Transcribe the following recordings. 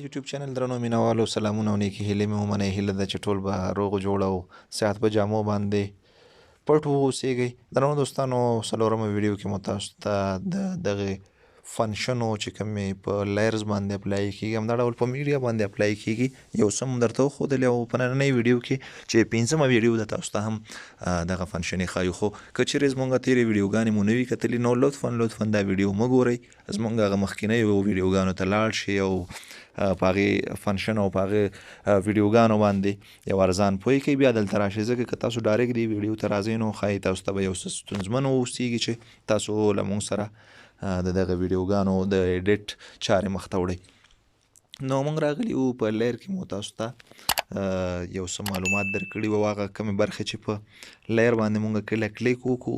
د یوټیوب چینل درنو مینوالو سلامونه او نیکې هیلې مې ومنئ. هیله ده چې ټول به روغ جوړ او صحت په جامو باندې پټ واوسیږئ. درنو دوستانو څلورمه ویډیو کې مو تاسو ته د دغې فنکشنو چې کومې په لایرز باندې اپلای کېږي همدا ډول په میډیا باندې اپلای کېږي یو څه مو درته وښودلې او په نننۍ ویډیو کې چې پنځمه ویډیو ده تاسو ته هم دغه فنکشنې ښایو. خو که چیرې زموږ تېرې ویډیوګانې مو نه وي کتلي نو لطفا دا ویډیو مه ګورئ. زموږ هغه مخکینیو ویډیوګانو ته لاړ شئ او په هغې فنکشن او په هغې ویډیوګانو باندې یو ارزان پوه کوي. بیا دلته راشئ ځکه که تاسو ډایرکټ دې ویډیو ته راځئ نو ښایي تاسو ته به یو څه ستونزمن واوسیږي چې تاسو له مونږ سره د دغه ویډیوګانو د ایډیټ چارې مخ ته وړئ. نو مونږ راغلي وو په لیر کې مو تاسو ته یو څه معلومات درکړي وو. هغه کومې برخې چې په لیر باندې مونږ کله کلیک وکړو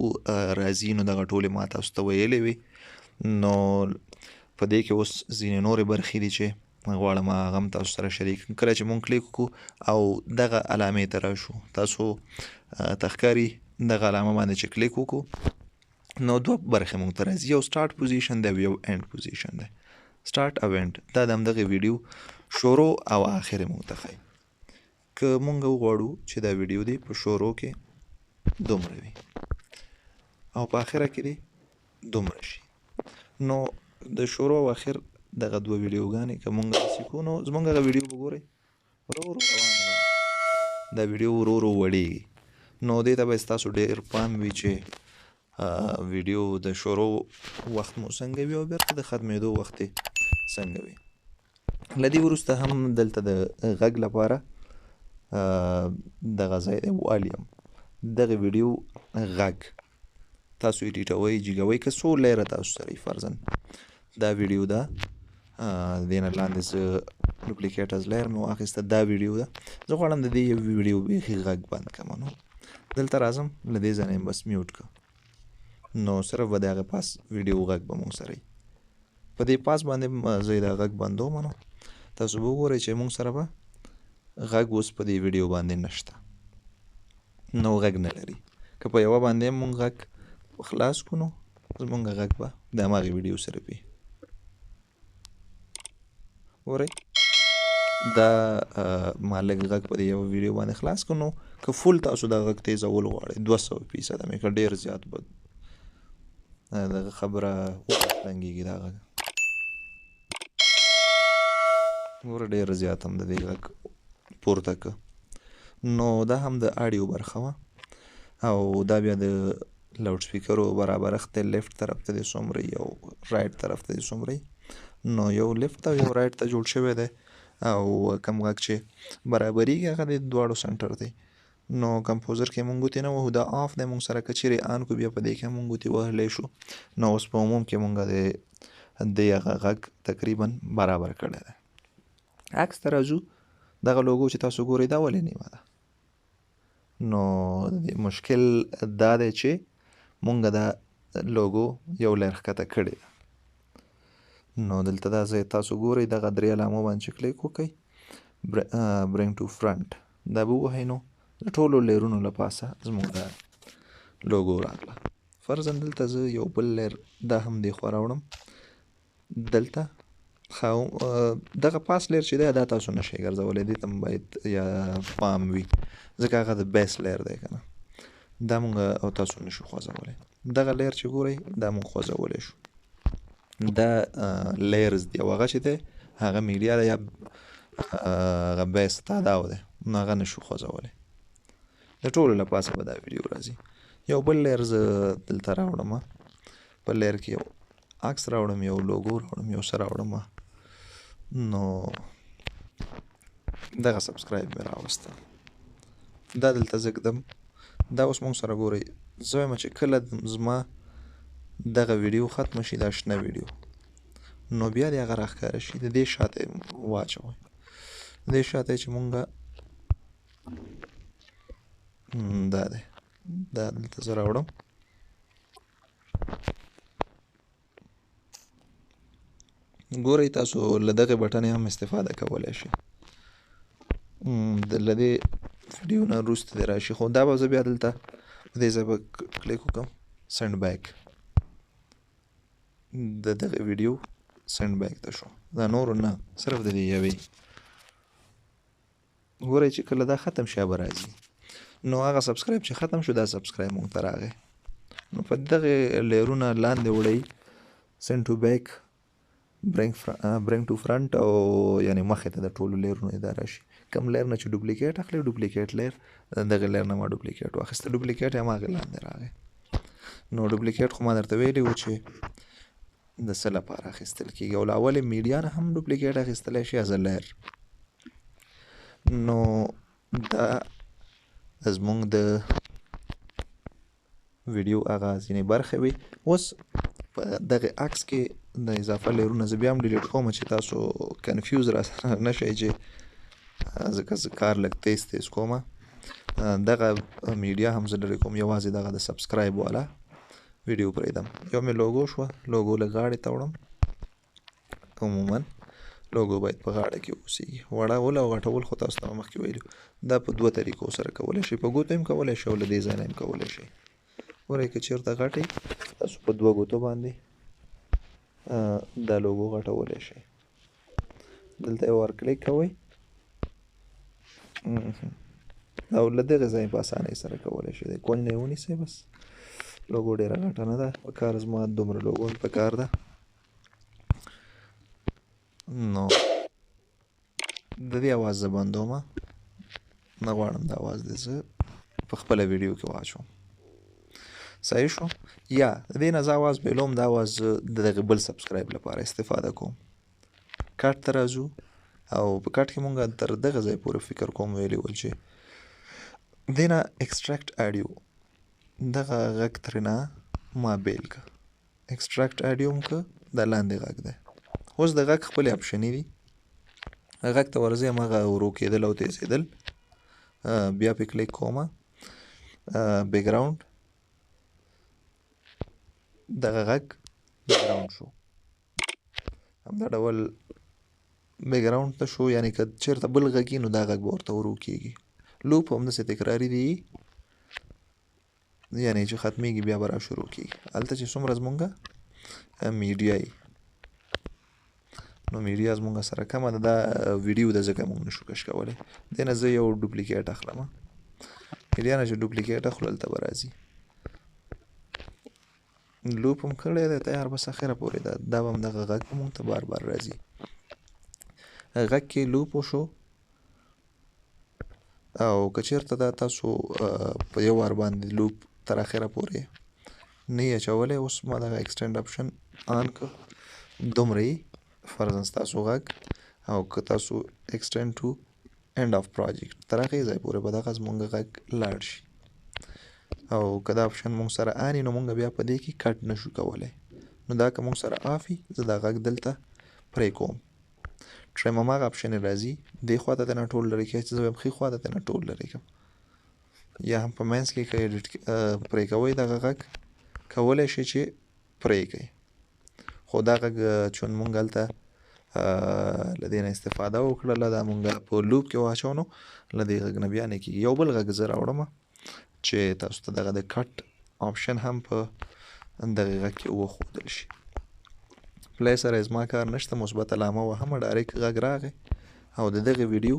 راځي نو دغه ټولې ما تاسو ته ویلې وي. نو په دې کې اوس ځینې نورې برخې دي چې غواړم هغه هم تاسو سره شریک کړم. کله چې مونږ کلیک وکړو او دغه علامې ته راشو تاسو ته ښکاري دغه علامه باندې چې کلیک وکړو نو دوه برخې مونږ ته راځي. یو سټارټ پوزیشن دی او یو اینډ پوزیشن دی. سټارټ او اینډ دا د همدغې ویډیو شروع او آخر مونږ ته ښایي. که مونږ وغواړو چې دا ویډیو دی په شروع کې دومره وي او په آخره کې دی دومره شي نو د شروع او آخر دغه دوه ویډیوګانې که مونږ داسې کوو نو زموږ هغه ویډیو به ګورئ ورو ورو روانه ده. دا ویډیو ورو ورو وړېږي نو دې ته به ستاسو ډېر پام وي چې ویډیو د شروع وخت مو څنګه وي او بیرته د ختمېدو وخت یې څنګه وي. له دې وروسته هم دلته د غږ لپاره دغه ځای دی والیم. دغه ویډیو غږ تاسو ایډیټوئ جګوئ که څو لیره تاسو سره فرضاً دا ویډیو ده دې نه لاندې زه ډوپلیکیټ از لیر مې واخیسته دا ویډیو ده. زه غواړم د دې ویډیو بیخي غږ بند کړم نو دلته راځم له دې ځای نه بس میوټ کړم نو صرف به د هغې پاس ویډیو غږ به مونږ سره وي. په دې پاس باندې زه یې دا غږ بندوم نو تاسو به وګورئ چې مونږ سره به غږ اوس په دې ویډیو باندې نشته نو غږ نه لري. که په یوه باندې مونږ غږ خلاص کړو نو زمونږ غږ به د هماغې ویډیو سره وي. ګورئ دا ما لږ غږ په دې یوه ویډیو باندې خلاص کړو نو که فول تاسو دا غږ تیزول غواړئ 200% مې که ډېر زیات به دغه خبره وړنګېږي دا غږ ګوره ډېر زیات هم د دې غږ پورته که نو دا هم د اډیو برخه وه او دا بیا د لاوډ سپیکرو برابرښت دی. لیفټ طرف ته دې څومره او رایټ طرف ته دې څومره نو یو لیفټ او یو رایټ ته جوړ شوی دی او کوم غږ چې برابریږي هغه د دواړو سنټر دی. نو کمپوزر کې مونږ ګوتې نه وهو دا آف دی. مونږ سره که چیرې آن کړو بیا په دې کې مونږ ګوتې وهلی شو نو اوس په عموم کې مونږ د هغه غږ تقریبا برابر کړی دی. عکس ته راځو دغه لوګو چې تاسو ګورئ دا ولې نیمه ده نو مشکل دا دی چې مونږ دا لوګو یو لیر ښکته کړې ده. نو دلته دا ځای تاسو ګورئ دغه درې علامو باندې چې کلیک وکئ برینګ ټو فرنټ دا به ووهئ نو د ټولو لیرونو له پاسه زموږ دا لوګو راغله. فرضاً دلته زه یو بل لیر دا هم دې خوا راوړم دلته دغه پاس لیر چې دی دا تاسو نشئ ګرځولی دې ته هم باید یا پام وي ځکه هغه د بیس لیر دی که نه دا مونږ او تاسو نشو خوځولی. دغه لیر چې ګورئ دا مونږ خوځولی شو دا لیرز دی او هغه چې دی هغه میډیا دی یا هغه بیس تاداو دی نو هغه نشو خوځولی. د ټولو له پاسه به دا ویډیو راځي. یو بل لیر زه دلته راوړم په لیر کې یو عکس راوړم یو لوګو راوړم یو څه راوړم نو دغه سبسکرایب مې راوسته دا دلته زه ږدم دا اوس مونږ سره ګورئ زه وایم چې کله زما دغه ویډیو ختمه شي دا شنه ویډیو نو بیا دې هغه راښکاره شي د دې شاته یې واچوئ. د دې شاته یې چې مونږ دا دی دا دلته زه راوړم ګورئ تاسو له دغې بټن هم استفاده کولی شئ. له دې ویډیو نه وروسته دې راشي خو دا به زه بیا دلته په دې ځای به کلیک وکړم سینډ بیک د دغه ویډیو سینډ بیک ته شو دا نورو نه صرف د دې یوې ګورئ چې کله دا ختم شي به راځي نو هغه سبسکرایب چې ختم شو دا سبسکرایب مونږ ته راغی نو په دغې لیرونه لاندې وړئ سینډ ټو بیک برینګ ټو فرنټ او یعنې مخې ته د ټولو لیرونو دا راشي کوم لیر نه چې ډوپلیکیټ اخلي ډوپلیکیټ لیر دغه لیر نه ما ډوپلیکیټ واخیسته ډوپلیکیټ یې هماغې لاندې راغی نو ډوپلیکیټ خو ما درته ویلي و چې د څه لپاره اخیستل کېږي او له اولې میډیا نه هم ډوپلیکیټ اخیستلی شي از لیر نو دا زموږ د ویډیو هغه ځینې برخې وي اوس په دغه عکس کې د اضافه لیرونه زه بیا هم ډیلیټ کوم چې تاسو کنفیوز را سره نه شئ چې ځکه زه کار لږ تیز کوم دغه میډیا هم زه لرې کوم یوازې دغه د سبسکرایب والا ویډیو پرېږدم یو مې لوګو شوه لوګو له غاړې ته وړم عموما لوګو باید په غاړه کې اوسېږي وړول او غټول خو تاسو ته مخکې ویلي دا په دوه طریقو سره کولی شئ په ګوتو هم کولی شئ او له دې ځای نه هم کولی شئ ګورئ که چېرته غټئ تاسو په دوه ګوتو باندې دا لوګو غټولی شئ دلته یې ورکلیک کوئ او له دغې ځای په اسانۍ سره کولی شئ کونج نه یې ونیسئ بس لوګو ډېره غټه نه ده په کار زما دومره لوګو په کار ده نو د دې اواز زه بندوم نه غواړم دا اواز دې زه په خپله ویډیو کې واچوم صحیح شو یا د دې نه زه اواز بیلوم دا اواز زه د دغې بل سبسکرایب لپاره استفاده کوم کټ ته راځو او په کټ کې مونږ تر دغه ځای پورې فکر کوم ویلي ول چې دې نه ایکسټراکټ اډیو دغه غږ ترېنه ما بیل که ایکسټراکټ اډیو م که دا لاندې غږ دی اوس د غږ خپلې اپشنې دي غږ ته ورځئ هماغه ورو کېدل او تیزېدل بیا پې کلیک کومه بیکګراوند دغه غږ بیکګراوند شو همدا ډول بیکګراوند ته شو یعنې که چېرته بل غږ وي نو دا غږ به ورته ورو کېږي لوپ همداسې تکراري دي یعنې چې ختمیږي بیا به را شروع کېږي هلته چې څومره زمونږ میډیا وي نو میډیا زمونږ سره کمه ده دا ویډیو ده ځکه مونږ نشو کش کولی دې نه زه یو ډوپلیکیټ اخلم میډیا نه چې ډوپلیکیټ اخلو هلته به راځي لوپ هم کړی دی تیار بس اخره پورې ده دا به همدغه غږ مونږ ته بار بار راځي غږ کې لوپ وشو او که چېرته دا تاسو په یو وار باندې لوپ تر اخره پورې نه یې اچولی اوس ما دغه ایکسټینډ اپشن آن کړ دومره یې فرضاً ستاسو غږ او که تاسو ایکسټینډ ټو اینډ آف پروجیکټ تر هغې ځای پورې به دغه زمونږ غږ لاړ شي او که دا اپشن مونږ سره آن وي نو مونږ بیا په دې کې کټ نشو کولی نو دا که مونږ سره آف وي زه دا غږ دلته پرې کوم ټریم هماغه اپشن یې راځي دې خوا ته نه ټول لرې کړئ چې زه وایم ښي خوا ته نه ټول لرې کړم یا هم په منځ کې که ایډیټ پرې کوئ دغه غږ کولی شئ چې پرې کړئ خو دا غږ چون مونږ هلته له دې نه استفاده وکړله دا مونږ په لوپ کې واچو نو له دې غږ نه بیا نه کېږي یو بل غږ زه راوړم چې تاسو ته دغه د کټ آپشن هم په دغې غږ کې وښودل شي پلی سره زما کار نشته مثبت علامه وهمه ډایرکټ غږ راغی او د دغې ویډیو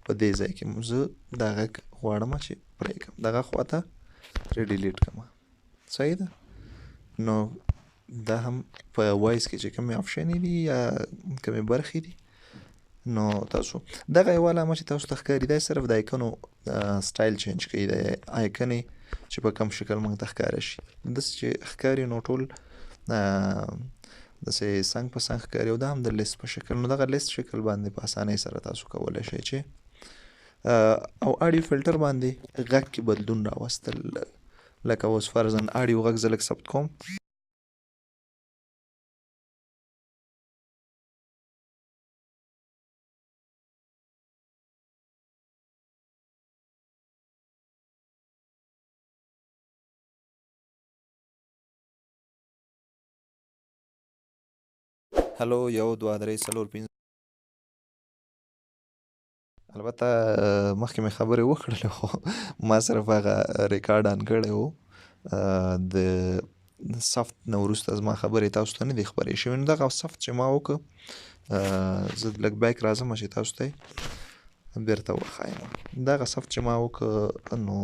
په دې ځای کې زه دا غږ غواړم چې پرې کړم دغه خوا ته ترې ډیلیټ کړم صحیح ده نو دا هم په وایس کې چې کومې اپشنې دي یا کومې برخې دي نو تاسو دغه یوه علامه چې تاسو ته ښکاري دا صرف د آیکنو سټایل چینج کوي د آیکنې چې په کوم شکل موږ ته ښکاره شي داسې چې ښکاري نو ټول داسې څنګ په څنګ ښکاري او دا هم د لیست په شکل نو دغه لیست شکل باندې په اسانۍ سره تاسو کولی شئ چې او اډیو فلټر باندې غږ کې بدلون راوستل لکه اوس فرضاً اډیو غږ زه لږ ثبت کوم هلو 1 2 3 4 5 البته مخکې مې خبرې وکړلې خو ما صرف هغه ریکارډ آن کړی و د صفت نه وروسته زما خبرې تاسو ته نه دي خپرې شوې. نو دغه صفت چې ما وکړ زه لږ بیک راځم چې تاسو ته بیرته وښایم. دغه صفت چې ما وکړ نو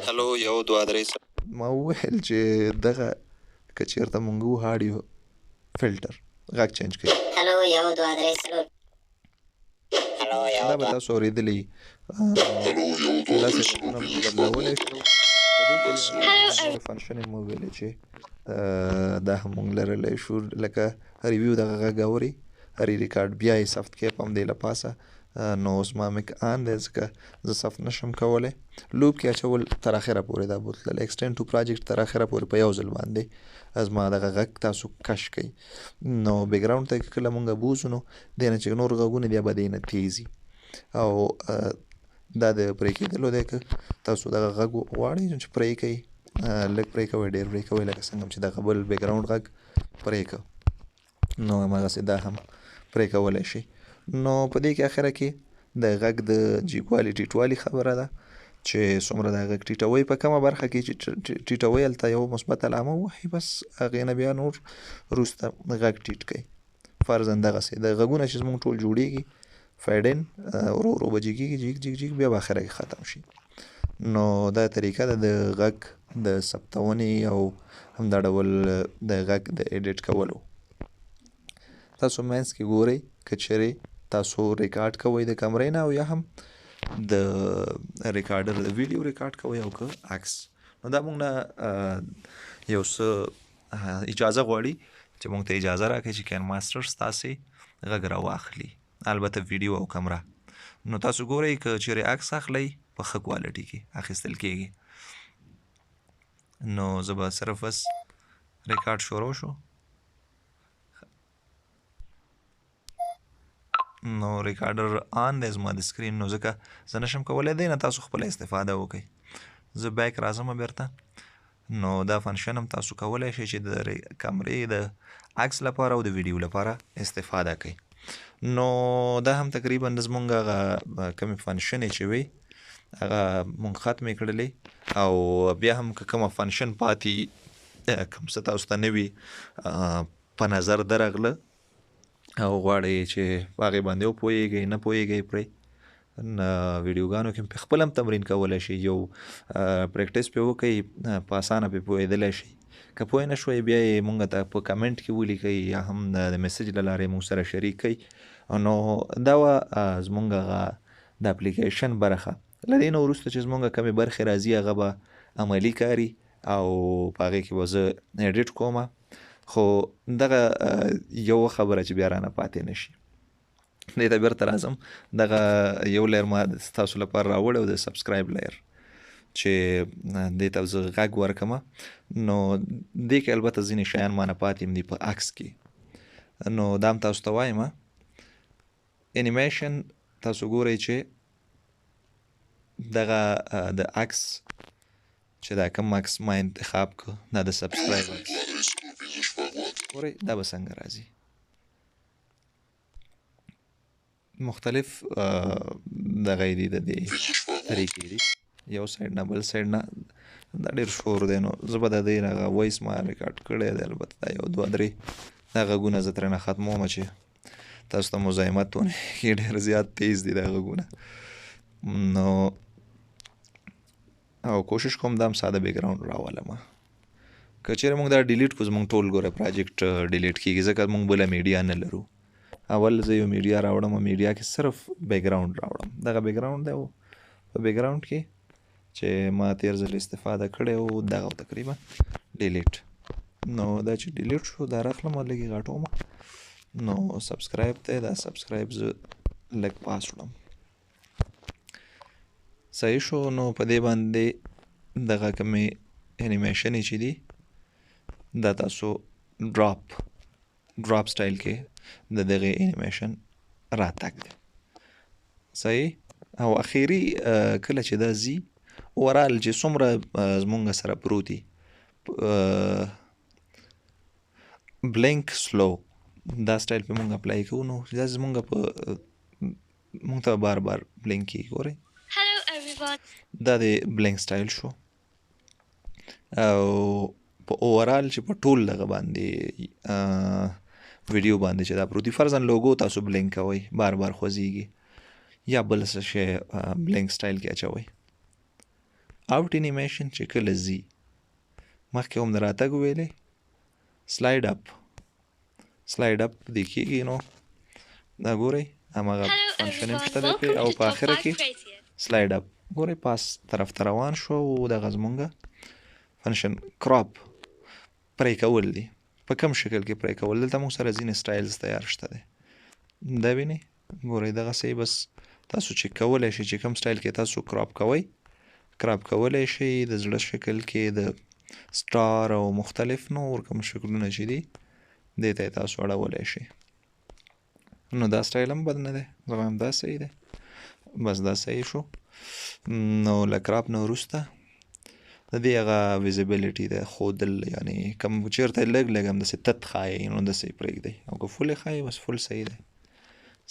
هلو 1 2 3 ما وویل چې دغه که چېرته مونږ وو آډیو فلټر غږ چینج کوي. هلو 1 2 3 دا به تاسو اورېدلی داسې غږونه بدلولی شو. فنکشن یې مو ویلې چې دا هم مونږ لرلی شو لکه ریویو دغه غږ اوري ریکارډ بیا یې ثبت کې په همدې له پاسه. نو اوس ما میک آن دی ځکه زه ثبت نشم کولی. لوپ کې اچول تر اخره پورې دا بوتلل ایکسټینډ ټو پروجیکټ تر اخره پورې په یو ځل باندې زما دغه غږ تاسو کش کوي. نو بیکګراوند ته کله مونږ بوځو نو دی نه چې نور غږونه دي به دی نه تیزي او دا د پرې کېدلو دی که تاسو دغه غږ غواړئ چې پرې کوئ لږ پرې کوئ ډېر پرې کوئ لکه څنګه چې دغه بل بیکګراوند غږ پرې کړ نو هماغسې دا هم پرې کولی شي. نو په دې کې اخره کې د غږ د جیګوالي ټیټوالي خبره ده چې څومره د غږ ټیټوئ په کومه برخه کې چې ټیټوئ هلته یو مثبت علامه ووهئ بس هغې نه بیا نور وروسته غږ ټیټ کوئ. فرضاً دغسې د غږونه چې زموږ ټول جوړېږي فیډن ورو ورو به جګېږي جګ جګ جګ بیا به اخره کې ختم شي. نو دا طریقه ده د غږ د ثبتونې او همدا ډول د غږ د ایډیټ کولو. تاسو منځ کې ګورئ که چېرې تاسو ریکارډ کوئ د کمرې نه او یا هم د ریکارډر د ویډیو ریکارډ کوئ او که عکس. نو دا موږ نه یو څه اجازه غواړي چې موږ ته اجازه راکړي چې کاین ماسټر ستاسې غږ راواخلي البته ویډیو او کمره. نو تاسو ګورئ که چېرې عکس اخلئ په ښه کوالټي کې اخیستل کېږي. نو زه به صرف بس ریکارډ شروع شو. نو ریکارډر آن دی زما د سکرین نو ځکه زه نشم کولی دی نه تاسو خپله استفاده وکئ. زه بیک راځم بیرته. نو دا فنکشن هم تاسو کولی شئ چې د کمرې د عکس لپاره او د ویډیو لپاره استفاده کوئ. نو دا هم تقریبا زمونږ هغه کومې فنکشنې چې وي هغه مونږ ختمې کړلې او بیا هم که کومه فنکشن پاتې کوم څه تاسو ته نه وي په نظر درغله او غواړئ چې په هغې باندې وپوهېږئ نه پوهېږئ پرې ویډیوګانو کې په خپل هم تمرین کولی شئ یو پریکټس پې وکئ په اسانه پې پوهېدلی شئ. که پوه نه شوئ بیا یې مونږ ته په کمینټ کې ولیکئ یا هم د میسج له لارې مونږ سره شریک کئ. نو دا وه زمونږ هغه د اپلیکیشن برخه. له دې نه وروسته چې زمونږ کمې برخې راځي هغه به عملي کاري او په هغې کې به زه ایډیټ کومه. خو دغه یوه خبره چې بیا رانه پاتې نه شي دې ته بیرته راځم. دغه یو لیر ما ستاسو لپاره راوړی او د سبسکرایب لیر چې دې ته زه غږ ورکړمه. نو دې کې البته ځینې شیان ما نه پاتې هم دي په عکس کې. نو دا هم تاسو ته وایم انیمیشن تاسو ګورئ چې دغه د عکس چې دا کوم عکس ما انتخاب کړ دا د سبسکرایب عکس ګورئ دا به څنګه راځي. مختلف دغه دي د دې طریقې دي یو سایډ نه بل سایډ نه دا ډېر شور دی. نو زه به د دې هغه وایس ما ریکارډ کړی دی البته دا یو 2 3 دا غږونه زه ترېنه ختموم چې تاسو ته مزاحمت ونه کړي ډېر زیات تیز دي دا غږونه. نو او کوشش کوم دا هم ساده بیکګراوند راولم. که چېرې موږ دا ډیلیټ کړو زموږ ټول ګوره پروجیکټ ډیلیټ کېږي ځکه موږ بله میډیا نه لرو. اول زه یو میډیا راوړم او میډیا کې صرف بیکګراوند راوړم. دغه بیکګراوند دی او په بیکګراوند کې چې ما تېر ځل استفاده کړې او دغه تقریبا ډیلیټ. نو دا چې ډیلیټ شو دا راخلم او لږ یې غټوم. نو سبسکرایب دی دا سبسکرایب زه لږ پاس وړم صحیح شو. نو په دې باندې دغه کومې انیمیشنې چې دي دا تاسو ډراپ سټایل کې د دغې انیمیشن راتګ دی صحیح. او اخیری کله چې دا ځي اورال چې څومره زمونږ سره پروت دي بلینک سلو دا سټایل په مونږ اپلای کوو نو دا زمونږ په مونږ ته بار بار بلینک کېږي. ګورئ دا د بلینک سټایل شو او په اوورال چې په ټول دغه باندې ویډیو باندې چې دا پروت دي فرضاً لوګو تاسو بلینک کوئ بار بار خوځېږي یا بل څه شی بلینک سټایل کې اچوئ آوټ انیمیشن چې کله ځي مخکې هم د راتګ ویلې سلایډ اپ دې کېږي نو دا ګورئ هماغه فنکشن هم شته دی پرې او په آخره کې سلایډ اپ ګورئ پاس طرف ته روان شو او دغه زمونږ فنکشن کراپ پرې کول دي په کوم شکل کې پرې کول دلته موږ سره ځینې سټایلز تیار شته دی دا وینئ ګورئ دغسې بس تاسو چې کولی شئ چې کوم سټایل کې تاسو کراپ کولی شئ د زړه شکل کې د سټار او مختلف نور کوم شکلونه چې دي دې ته یې تاسو اړولی شئ نو دا سټایل هم بد نه دی زه وایم دا صحیح دی بس دا صحیح شو نو له کراپ نه وروسته د دې هغه ویزیبیلیټي ده ښودل یعنې کوم چېرته لږ هم داسې تت ښایي نو داسې یې پرېږدئ او که فل یې ښایي بس فل صحیح دی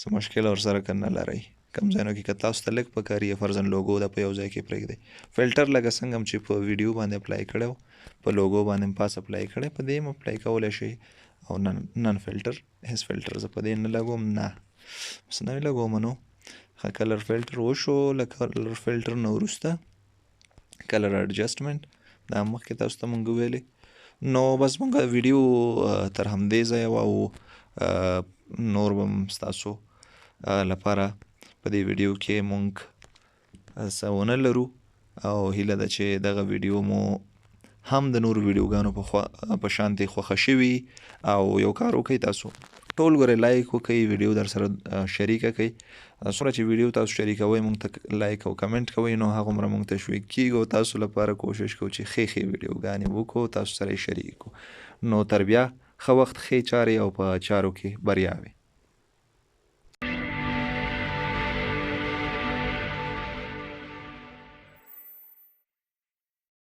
څه مشکل ورسره که نه لرئ کم ځایونو کې که تاسو ته لږ پکار یې فرضاً لوګو ده په یو ځای کې پرېږدئ فلټر لکه څنګه هم چې په ویډیو باندې اپلای کړی و په لوګو باندې هم پاس اپلای کړی په دې هم اپلای کولی شئ او نن فلټر هیڅ فلټر زه په دې نه لګوم نه بس نه یې لګوم نو ښه کلر فلټر وشو له کلر فلټر نه وروسته کلر اډجسټمنټ دا مخکې تاسو ته مونږ ویلې نو بس مونږ ویډیو تر همدې ځایه او نور به هم ستاسو لپاره په دې ویډیو کې مونږ څه ونه لرو او هیله ده چې دغه ویډیو مو هم د نورو ویډیوګانو په شانتې خوښه شوي او یو کار وکئ تاسو ټول ګورئ لایک وکئ ویډیو درسره شریکه کئ څومره چې ویډیو تاسو شریکوئ مونږ ته لایک او کمنټ کوئ نو هغومره مونږ تشویق کیږي او تاسو لپاره کوشش کوو چې ښې ویډیوګانې وکړو تاسو سره یې شریک کړو نو تر بیا ښه وخت ښې چارې او په چارو کې بریا وي